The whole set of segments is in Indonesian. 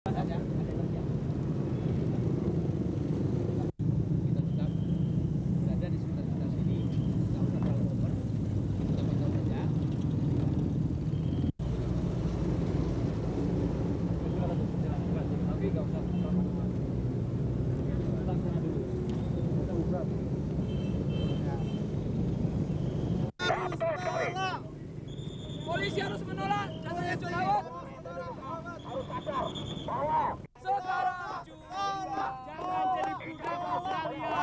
Kita tetap berada di sekitar sini, nggak usah terlalu over, kita pantau saja. Tapi nggak usah terlalu over. Kita ubah. Polisi harus menolak datangnya John Howard. Harus sadar bahwa sekarang juga Jangan jadi budak Australia.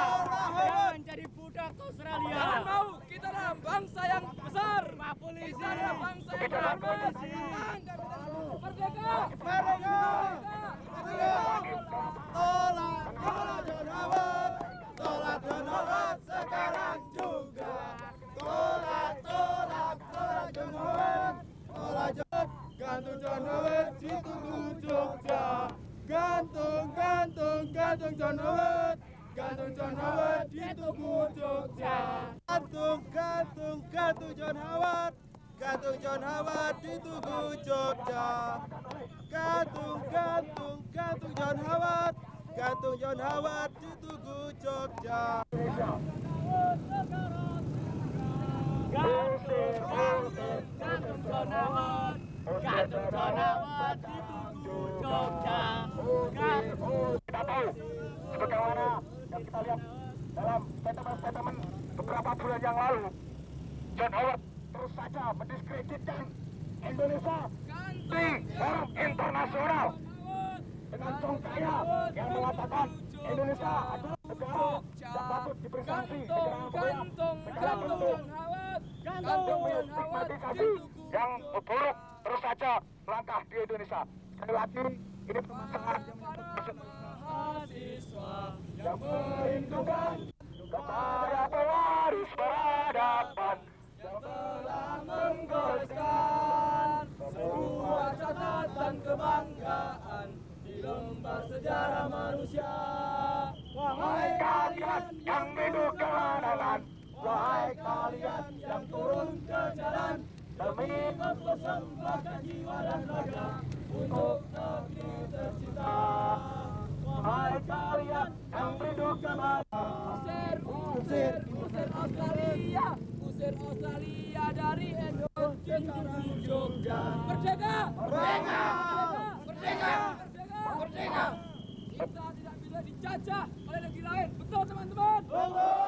Jangan jadi budak Australia. jangan mau, kita adalah bangsa yang besar. Pak Polisi. Kita adalah bangsa yang terhormat. Merdeka! Tolak John Howard, tolak John Howard sekarang juga. Tolak John Howard, tolak John. Gantung John Howard di Tugu Jogja. Gantung John Howard, gantung John Howard di Tugu Jogja. Gantung John Howard, gantung John Howard di Tugu Jogja. Gantung John Howard, gantung John Howard di Tugu Jogja. Gantung John Howard. Gantung John Howard di Tugu Jogja. Kita tahu sebagaimana yang kita lihat dalam statement beberapa bulan yang lalu, John Howard terus saja mendiskreditkan Indonesia di forum internasional dengan congkaya yang mengatakan Indonesia adalah negara yang patut diberi sanksi Gantung stigmatisasi yang buruk terus saja melangkah di Indonesia. Sekali lagi ini sangat mahasiswa yang merindukan kepada pewaris peradaban yang telah menggoreskan sebuah catatan kebanggaan di lembar sejarah manusia. Wahai kalian yang rindu kemenangan, Wahai kalian yang turun ke jalan demi mempersembahkan jiwa dan raga untuk negeri tercinta. Wahai kalian yang rindu kemenangan, usir Australia, usir Australia dari Indonesia. Jogja. Merdeka! Merdeka! Merdeka! Merdeka! Kita tidak bisa dijajah oleh negeri lain, betul teman-teman?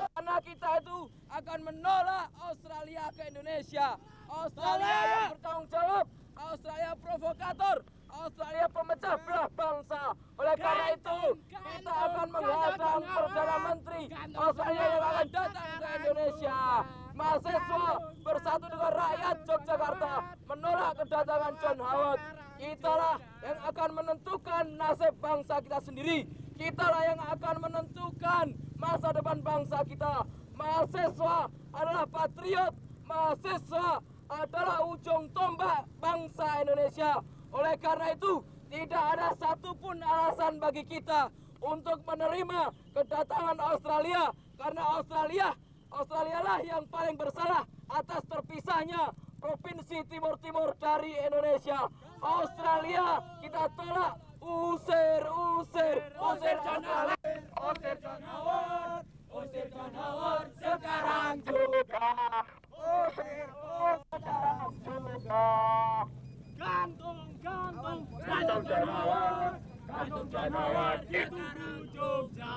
Karena kita itu akan menolak Australia ke Indonesia. Australia yang bertanggung jawab, Australia provokator, Australia pemecah belah bangsa. Oleh karena itu, kita akan menghadang Perdana Menteri Australia yang akan datang ke Indonesia. Mahasiswa bersatu dengan rakyat Yogyakarta menolak kedatangan John Howard. Kitalah yang akan menentukan nasib bangsa kita sendiri. Kitalah yang akan menentukan masa depan bangsa kita. Mahasiswa adalah patriot. Mahasiswa adalah ujung tombak bangsa Indonesia. Oleh karena itu, tidak ada satupun alasan bagi kita untuk menerima kedatangan Australia. Karena Australia lah yang paling bersalah atas terpisahnya Provinsi Timur Timur dari Indonesia. Australia kita tolak. Usir John Howard. Usir John Howard. Usir John Howard sekarang juga. usir sekarang juga. Gantung John Howard, gantung John Howard di Tugu Jogja.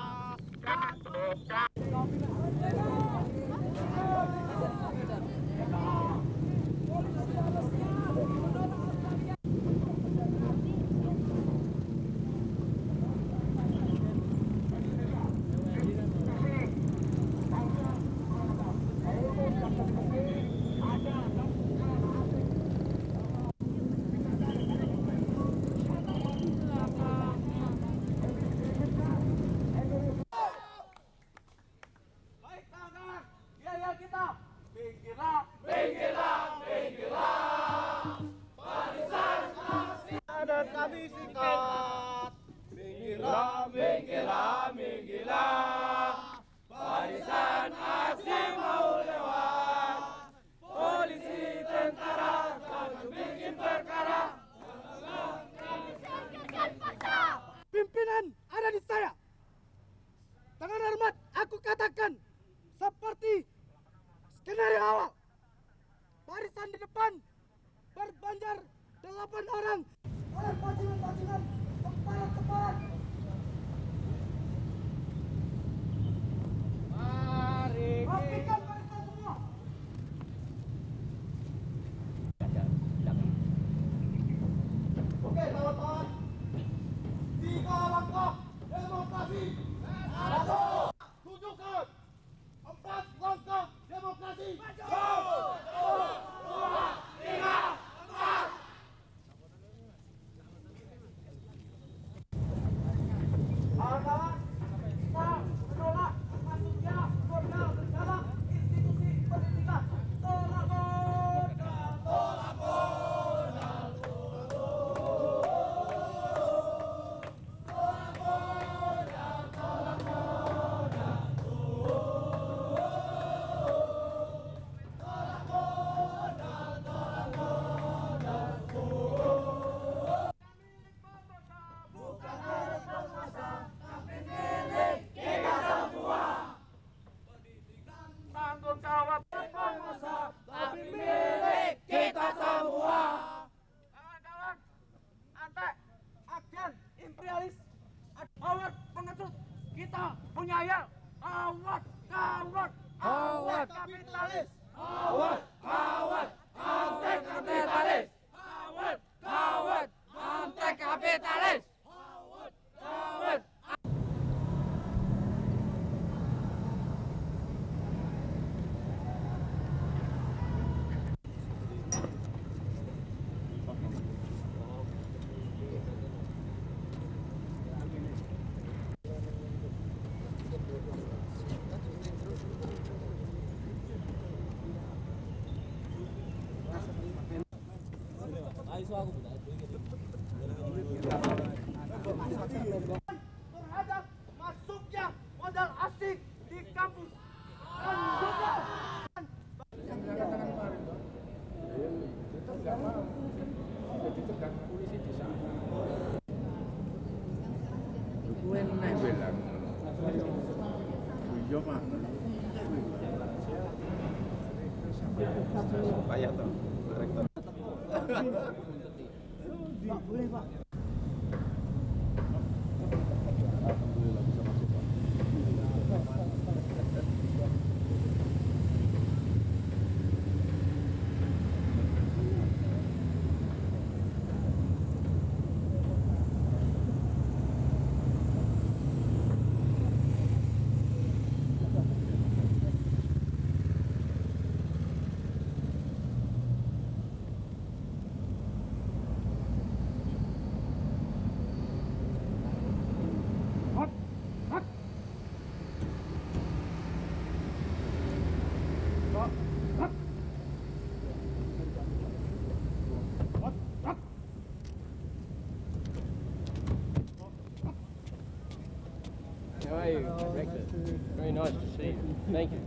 Realis, awat pengecut, kita punya ayat. Awat, kawat, awat kapitalis. Awat, anti kapitalis. Awat, anti kapitalis. Awat. Terhadap masuknya modal asing di kampus Payah tuh, rektor. Pak, boleh Pak. Alhamdulillah bisa masuk, Pak. How are you, Rector? Very nice to see you. Thank you.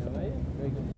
How are you? Very good.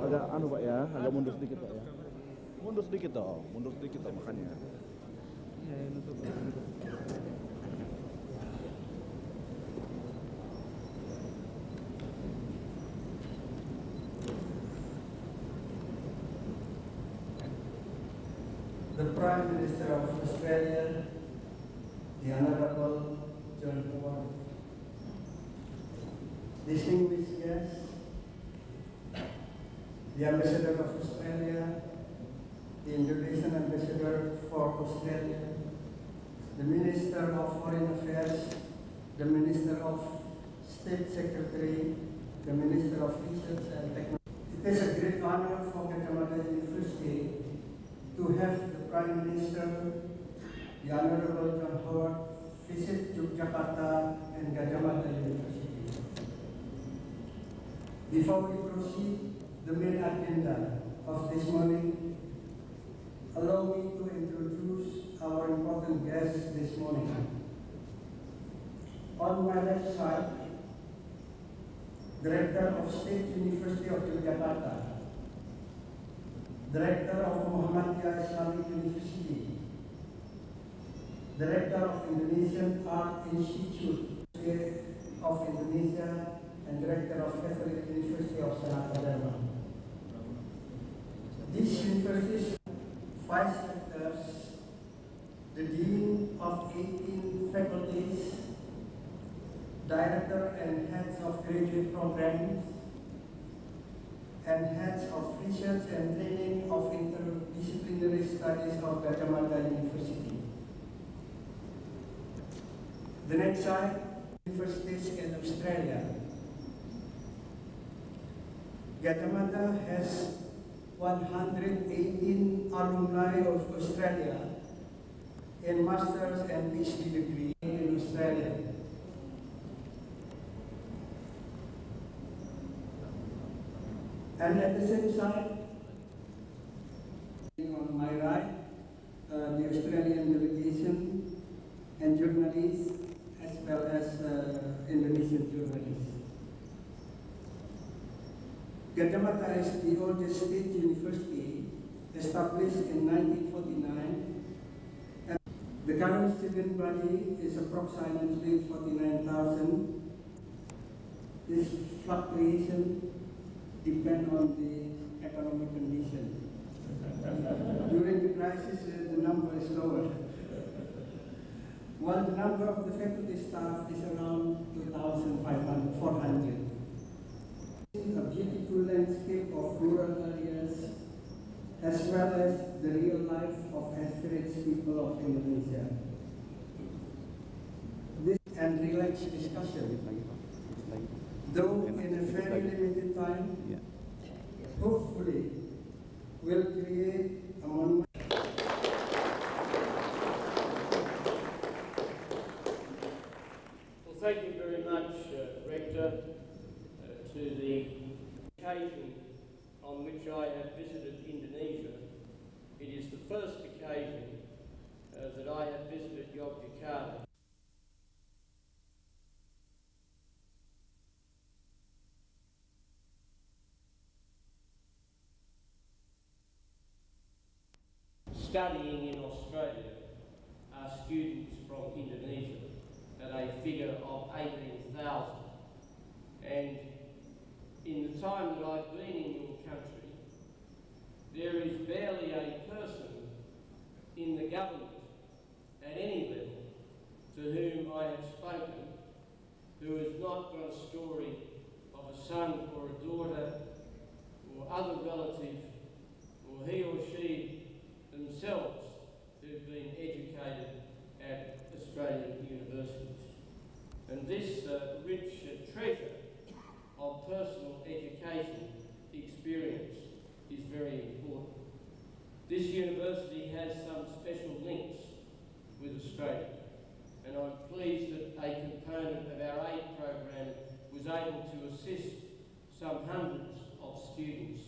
Agak anu Pak ya, agak mundur sedikit Pak ya. Mundur sedikit dong makanya. The Prime Minister of Australia, the Honourable John Howard, distinguished guests, the Ambassador of Australia, the Indonesian Ambassador for Australia, the Minister of Foreign Affairs, the Minister of State Secretary, the Minister of Research and Technology. It is a great honor for Gajah Mada University to have the Prime Minister, the Honourable John Howard, visit Yogyakarta and Gajah Mada University. Before we proceed, the main agenda of this morning, allow me to introduce our important guests this morning. On my left side, Director of State University of Yogyakarta, Director of Muhammadiyah Islamic University, Director of Indonesian Art Institute of Indonesia, and Director of Catholic University of Sanata Dharma. These universities, vice rectors, the dean of 18 faculties, director and heads of graduate programs, and heads of research and training of interdisciplinary studies of Gajah Mada University. The next slide, universities in Australia. Gajah Mada has 118 alumni of Australia in Master's and PhD degree in Australia. And at the same time, on my right, the Australian delegation and journalists, as well as Indonesian journalists. Gadjah Mada is the oldest state university, established in 1949. And the current student body is approximately 49,000. This fluctuation depends on the economic condition. During the crisis, the number is lower, while the number of the faculty staff is around 2,400. A beautiful landscape of rural areas, as well as the real life of average people of Indonesia. This and relaxed discussion, though in a very limited time, hopefully will create a monument. Well, thank you very much, Rector, to the occasion on which I have visited Indonesia. It is the first occasion that I have visited Yogyakarta. Studying in Australia are students from Indonesia at a figure of 18,000. And in the time that I've been in your country, there is barely a person in the government at any level to whom I have spoken who has not got a story of a son or a daughter or other relative, or he or she themselves who've been educated at Australian universities. And this rich treasure of personal education experience is very important. This university has some special links with Australia, and I'm pleased that a component of our aid program was able to assist some hundreds of students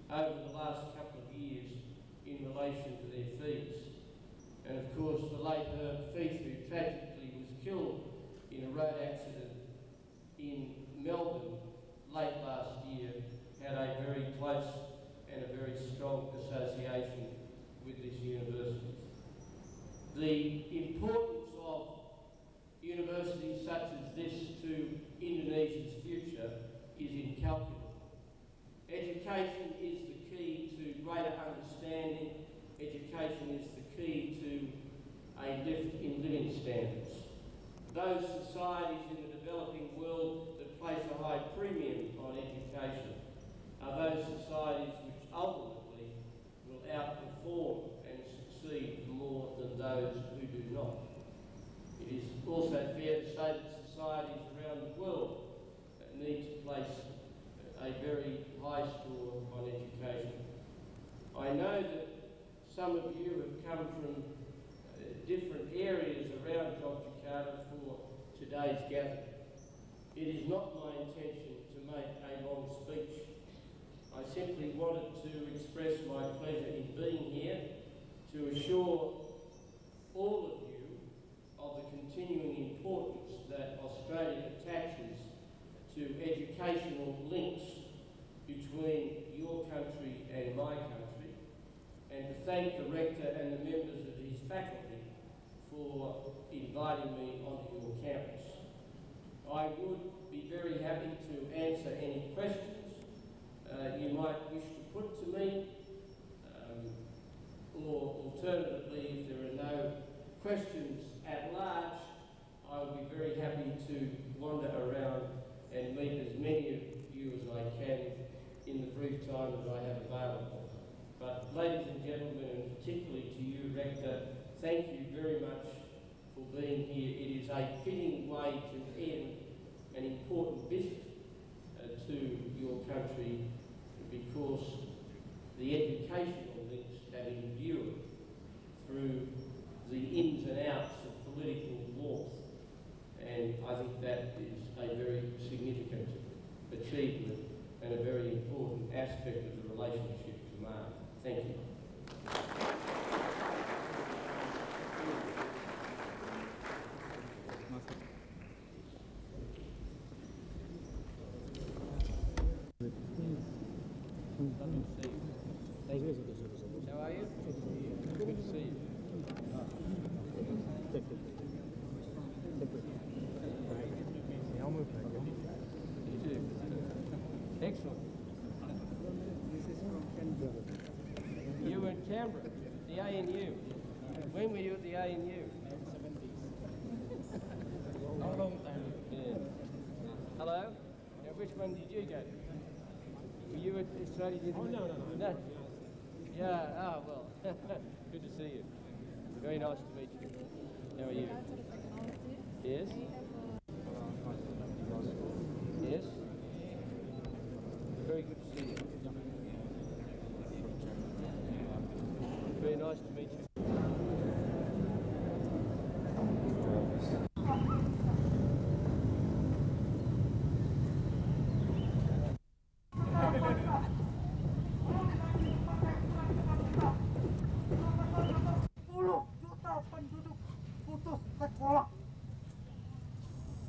over the last couple of years in relation to their fees. And of course, the late Herb Feith, who tragically was killed in a road accident in Melbourne late last year, had a very close and a very strong association with this university. The importance of universities such as this to Indonesia's future is incalculable. Education is the key to greater understanding. Education is the key to a lift in living standards. Those societies in the developing world that place a high premium on education are those societies which ultimately will outperform and succeed more than those who do not. It is also fair to say that societies around the world need to place a very high score on education. I know that some of you have come from different areas around Yogyakarta for today's gathering. It is not my intention to make a long speech. I simply wanted to express my pleasure in being here to assure all of you of the continuing importance that Australia attaches to educational links between your country and my country, and to thank the Rector and the members of his faculty for inviting me onto your campus. I would be very happy to answer any questions you might wish to put to me, or alternatively, if there are no questions at large, I will be very happy to wander around and meet as many of you as I can in the brief time that I have available. But ladies and gentlemen, and particularly to you, Rector, thank you very much for being here. It is a fitting way to end an important visit to your country, because the educational links have endured through the ins aspect of the relationship to Mark. Thank you. How are you? Good to see you. Excellent. You were in Canberra, the ANU. When were you at the ANU? A long time. Yeah. Hello? Now, which one did you go to? Were you at Australia? Oh, no. Yeah, oh, well, good to see you. Very nice to meet you. How are you? Yes? Yes? Very good to see you. Very nice to meet you. Penduduk putus sekolah.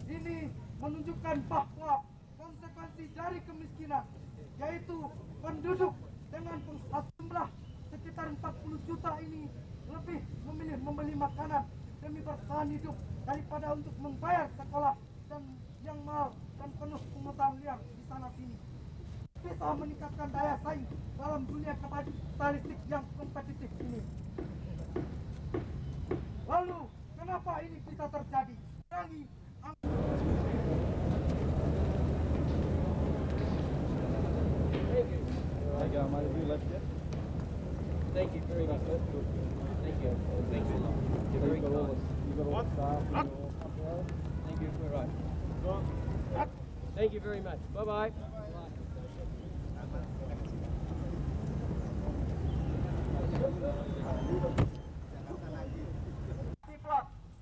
Ini menunjukkan bahwa konsekuensi dari kemiskinan, yaitu penduduk dengan jumlah sekitar 40 juta ini lebih memilih membeli makanan demi bertahan hidup daripada untuk membayar sekolah dan yang mahal dan penuh pungutan liar di sana sini. Bisa meningkatkan daya saing dalam dunia kapitalistik yang kompetitif ini. Lalu, kenapa ini bisa terjadi? Thank you very much. That's good. Thank you. Thank you a lot. You're very kind. Thank you. We're right. Thank you very much. Bye-bye.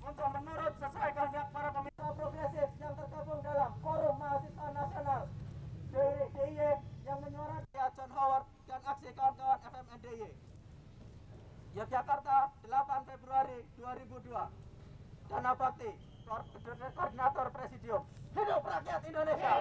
Untuk menurut sesuai kehendak para pemerintah progresif yang tergabung dalam Forum Mahasiswa Nasional DIY yang menyuarakan John Howard dan aksi kawan-kawan FMNDY. Yogyakarta, 8 Februari 2002. Dana Bakti, Koordinator Presidium. Hidup rakyat Indonesia!